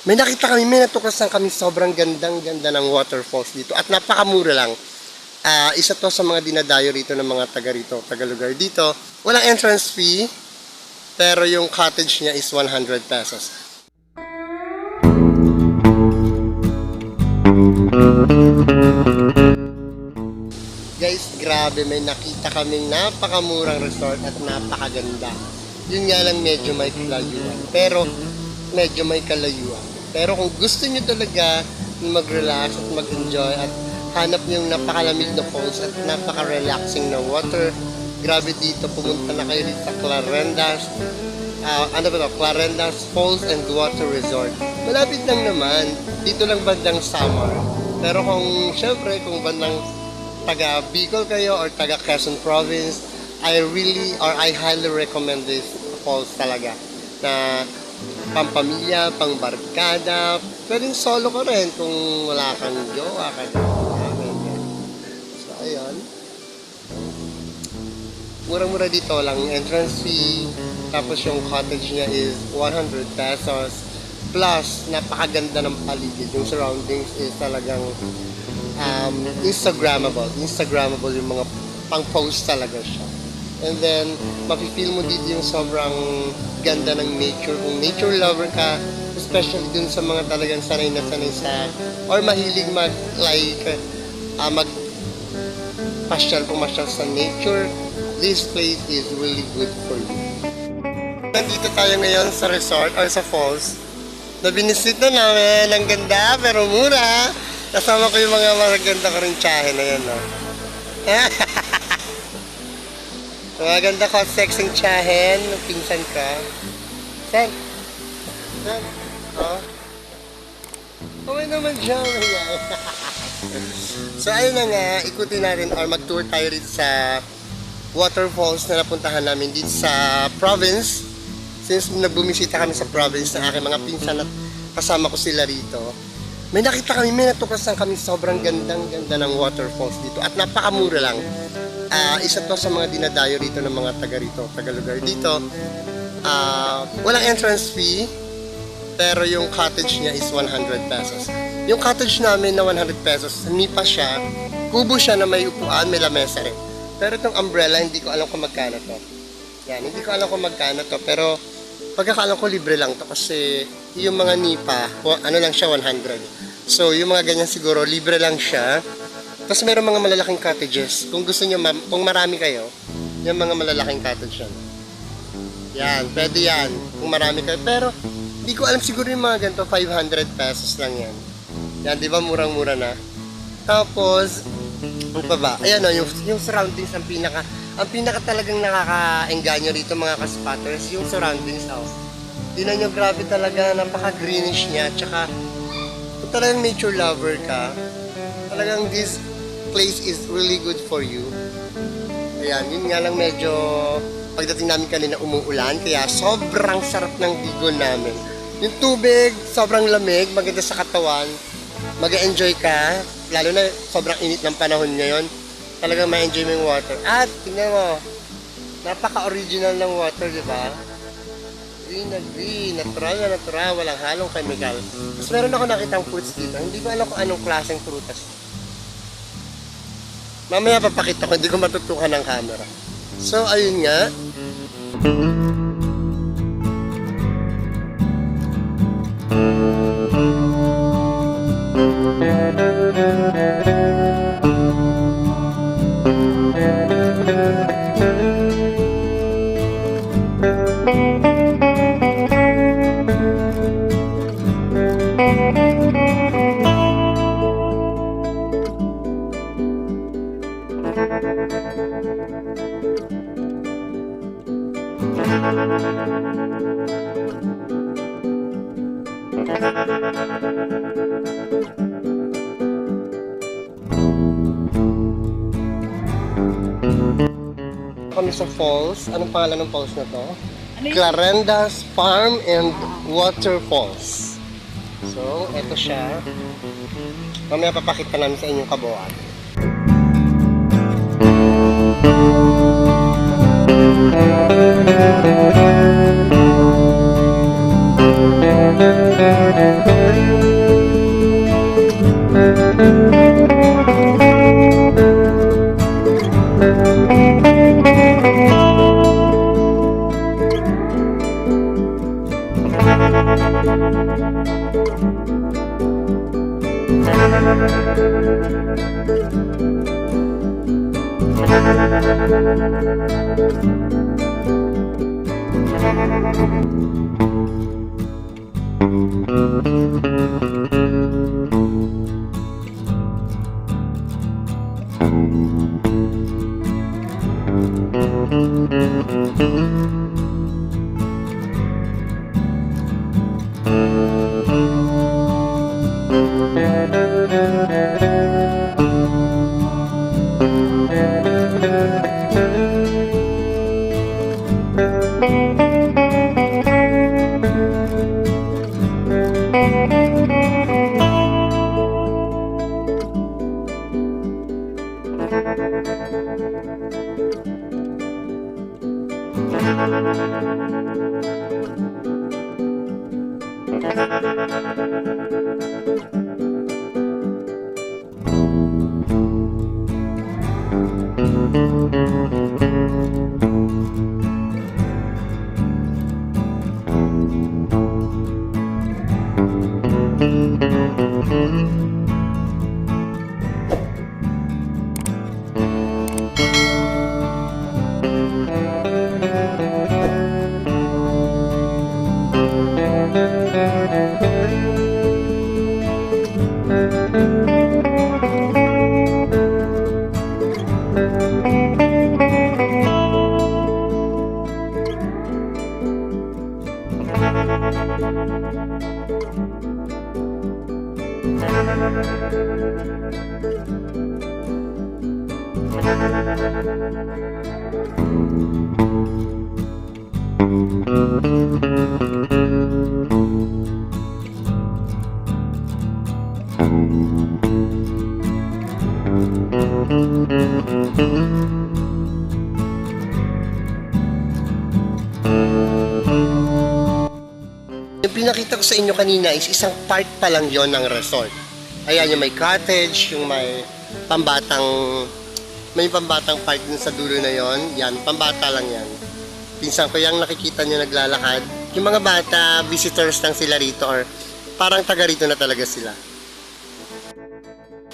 May nakita kami, may natuklasan kami sobrang gandang-ganda ng waterfalls dito at napakamura lang. Isa to sa mga dinadayo rito ng mga taga rito, taga lugar dito. Walang entrance fee, pero yung cottage niya is 100 pesos. Guys, grabe, may nakita kaming napakamurang resort at napakaganda. Yun nga lang medyo may kalayuan, pero medyo may kalayuan. Pero kung gusto nyo talaga mag-relax at mag-enjoy at hanap nyo yung napakalamig na falls at napaka-relaxing na water, grabe dito, pumunta na kayo dito sa Clarendas. Clarendas Falls and Water Resort. Malapit lang naman, dito lang bandang Samar. Pero kung bandang taga Bicol kayo or taga Quezon Province, I highly recommend this falls talaga. Na pampamilya, pangbarkada, pwedeng solo ka rin kung wala kang jowa ka. So, ayun. Murang-mura dito lang entrance fee, tapos yung cottage niya is 100 pesos. Plus, napakaganda ng paligid. Yung surroundings is talagang Instagrammable yung mga pang-post talaga siya. And then, mapifeel mo dito yung sobrang ganda ng nature. Kung nature lover ka, especially dun sa mga talagang sanay sa, or mahilig pumasyal sa nature, this place is really good for you. Nandito tayo ngayon sa resort or sa falls na binisita namin. Ang ganda pero mura. Kasama ko yung mga maganda ko rin tsahe na yan, no? Maganda ko, sexing tsahen, pinsan ka. Sen? Oh? Okay naman dyan. So ayun na nga, ikutin natin or mag-tour tayo dito sa waterfalls na napuntahan namin dito sa province. Since nagbumisita kami sa province ng aking mga pinsan at kasama ko sila rito, may nakita kami, may natuklasan kami sobrang gandang-ganda ng waterfalls dito at napakamura lang. Isa to sa mga dinadayo rito ng mga taga rito, taga lugar dito. Walang entrance fee, pero yung cottage niya is 100 pesos. Yung cottage namin na 100 pesos, nipa siya, kubo siya na may upuan, may lamesa rin. Pero itong umbrella, hindi ko alam kung magkano to. Yan, hindi ko alam kung magkano to, pero pagkakaalam ko libre lang to kasi yung mga nipa, ano lang siya, 100. So, yung mga ganyan siguro, libre lang siya. Tapos meron mga malalaking cottages. Kung gusto nyo, kung marami kayo, yung mga malalaking cottage yan. Yan, pwede yan. Kung marami kayo. Pero, hindi ko alam siguro yung mga ganito, 500 pesos lang yan. Yan, di ba? Murang-mura na. Tapos, ano pa ba? Ayan o, yung surroundings, ang pinaka talagang nakaka-engganyo rito mga ka-spotters, yung surroundings o. Tingnan nyo, grabe talaga, napaka-greenish niya. Tsaka, kung talagang nature lover ka, talagang this place is really good for you. Ayan, yun nga lang medyo pagdating namin kanina umuulan, kaya sobrang sarap ng bigon namin. Yung tubig, sobrang lamig, maganda sa katawan, mag-enjoy ka, lalo na sobrang init ng panahon ngayon, talagang ma-enjoy mo yung water. At, tingnan mo, napaka-original ng water, di ba? Green na green, natural na natural, walang halong chemical. Tapos meron ako nakitang fruits dito, hindi ko alam kung anong klaseng prutas. Mamaya papakita ko, hindi ko matutukan ng camera. So, ayun nga. Kami sa falls. Anong pangalan ng falls na to? Clarendas Farm and Water Falls. So, eto siya. Mamaya papakita namin sa inyong kabuuan. Thank you. Yung pinakita ko sa inyo kanina is isang part pa lang yon ng resort. Ayan, yung may cottage, yung may pambatang part dun sa dulo na yon. Yan, pambata lang yan. Pinsan ko yung nakikita nyo naglalakad. Yung mga bata, visitors lang sila rito or parang taga rito na talaga sila.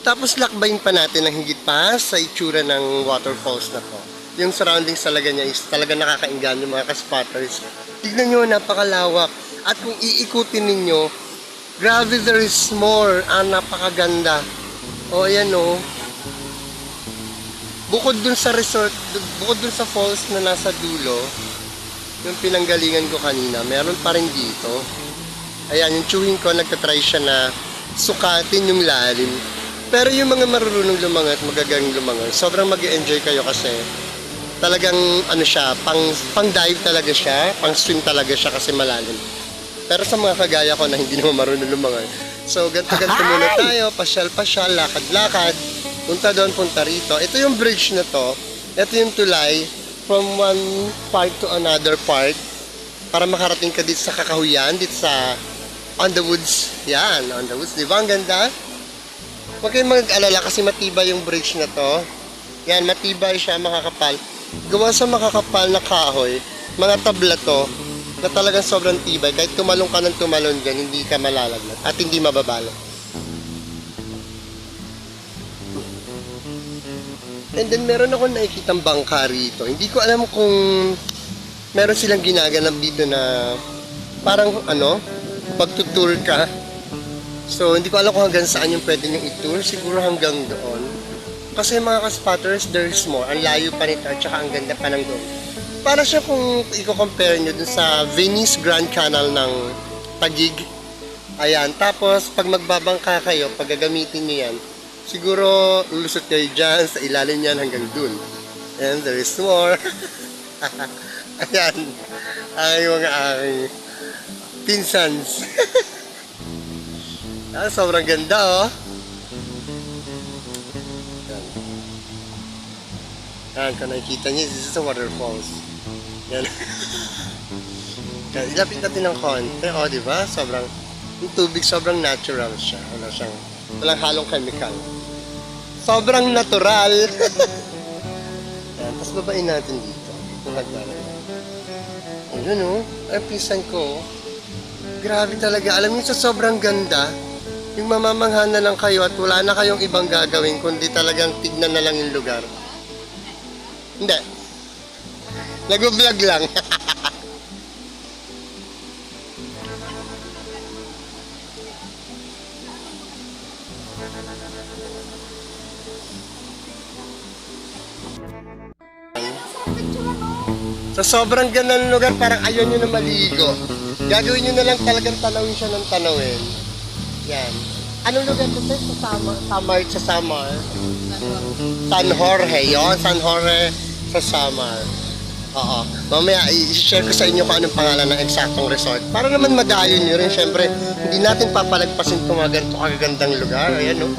Tapos lakbayin pa natin ng higit pa sa itsura ng waterfalls na to. Yung surroundings talaga niya is talaga nakakainggan yung mga ka-spotters. Tignan nyo, napakalawak. At kung iikutin ninyo, grabe, there is more. Napakaganda. O, ayan o. Bukod dun sa resort, bukod dun sa falls na nasa dulo, yung pinanggalingan ko kanina, meron pa rin dito. Ayan, yung chewing ko, nagtatry siya na sukatin yung lalim. Pero yung mga marunong lumangat, magagaling lumangat, sobrang mag-enjoy kayo kasi talagang ano siya, pang dive talaga siya, pang swim talaga siya kasi malalim. Pero sa mga kagaya ko na hindi naman marunong lumangat, so ganto-ganto muna tayo, pasyal-pasyal, lakad-lakad, punta doon, punta rito. Ito yung bridge na to, ito yung tulay from one part to another part para makarating ka dito sa Kakahuyan, dito sa On the Woods. Yan, On the Woods, di ba? Ang ganda. Huwag kayong mag-alala kasi matibay yung bridge na to. Yan, matibay siya, makakapal. Gawa sa makakapal na kahoy, mga tabla to, na talagang sobrang tibay. Kahit tumalong ka ng tumalon dyan, hindi ka malalaglag at hindi mababalo. And then meron ako nakikitang bangka rito. Hindi ko alam kung meron silang ginaganap dito na parang pagtutour ka. So hindi ko alam kung hanggang saan yung pwede nyo i-tour. Siguro hanggang doon. Kasi mga ka-spotters, there's more. Ang layo pa nito at saka ang ganda pa ng doon. Para siya kung i-compare nyo dun sa Venice Grand Canal ng Taguig. Ayan. Tapos pag magbabangka kayo, pag gagamitin nyo yan, siguro lulusot kayo dyan, sa ilalim yan hanggang dun. And there is more. Ayan. Ay mga aking pinsans. Sobrang ganda oh. Yan, kung nakikita niyo, this is a waterfalls. Yan. Yan, ilapit natin ng konti. O, di ba? Sobrang Yung tubig sobrang natural siya. Walang halong chemical. Sobrang natural. Yan, tapos babain natin dito. Yung hagdanan. Ayun o, ay pisan ko. Grabe talaga. Alam niyo sa sobrang ganda, yung mamamangha na lang kayo at wala na kayong ibang gagawin kundi talagang tignan na lang yung lugar. Hindi. Nag-vlog lang. Sa sobrang ganda ng lugar, parang ayaw nyo na maligo. Gagawin nyo na lang talagang tanawin siya ng tanawin. Yan. Anong lugar ito? Sa Samar. San Jorge. Yon, San Jorge sa Samar. Oo. Mamaya, i-share ko sa inyo kung anong pangalan ng eksaktong resort. Para naman madayo nyo rin. Siyempre, hindi natin papalagpasin itong mga ganito kagagandang lugar. Ayan, no?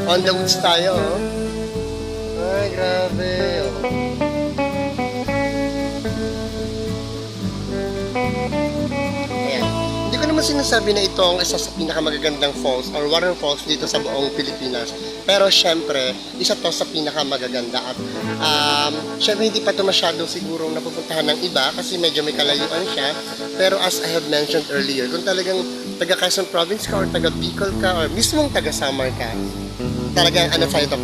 On the woods tayo, oh. Ay, grabe. Oh. Ayan. Hindi ko naman sinasabi na ito ang isa sa pinakamagagandang falls or waterfalls dito sa buong Pilipinas. Pero syempre, isa to sa pinakamagaganda at syempre hindi pa ito masyado sigurong napupuntahan ng iba kasi medyo may kalayuan siya. Pero as I have mentioned earlier, kung talagang taga Quezon Province ka or taga Bicol ka or mismong taga Samar ka, talagang ano sa'yo to,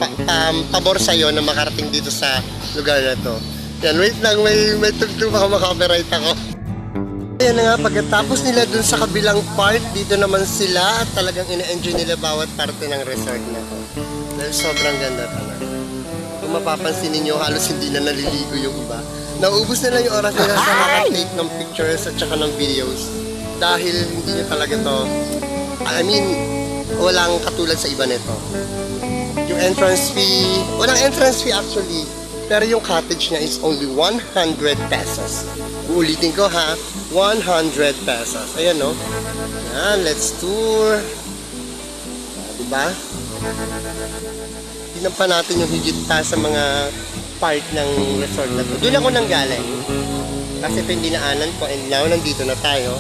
pabor sa'yo na makarating dito sa lugar na to. Yan, wait lang, may tugtog ako, makapiright ako. Ayan na nga, pagkatapos nila dun sa kabilang part, dito naman sila at talagang ina-enjoy nila bawat parte ng resort na to. Dahil sobrang ganda talaga. Kung mapapansin ninyo, halos hindi na naliligo yung iba. Nauubos na lang yung oras nila sa nakatake ng pictures at saka ng videos. Dahil hindi nyo talaga to, walang katulad sa iba nito. Yung entrance fee, walang entrance fee actually. Pero yung cottage niya is only 100 pesos. Uulitin ko ha, 100 pesos. Ayan no. Yan, let's tour. Diba? Tingnan pa natin yung higit pa sa mga part ng resort na to. Doon ako nang galing. Kasi ito yung dinaanan ko and now nandito na tayo.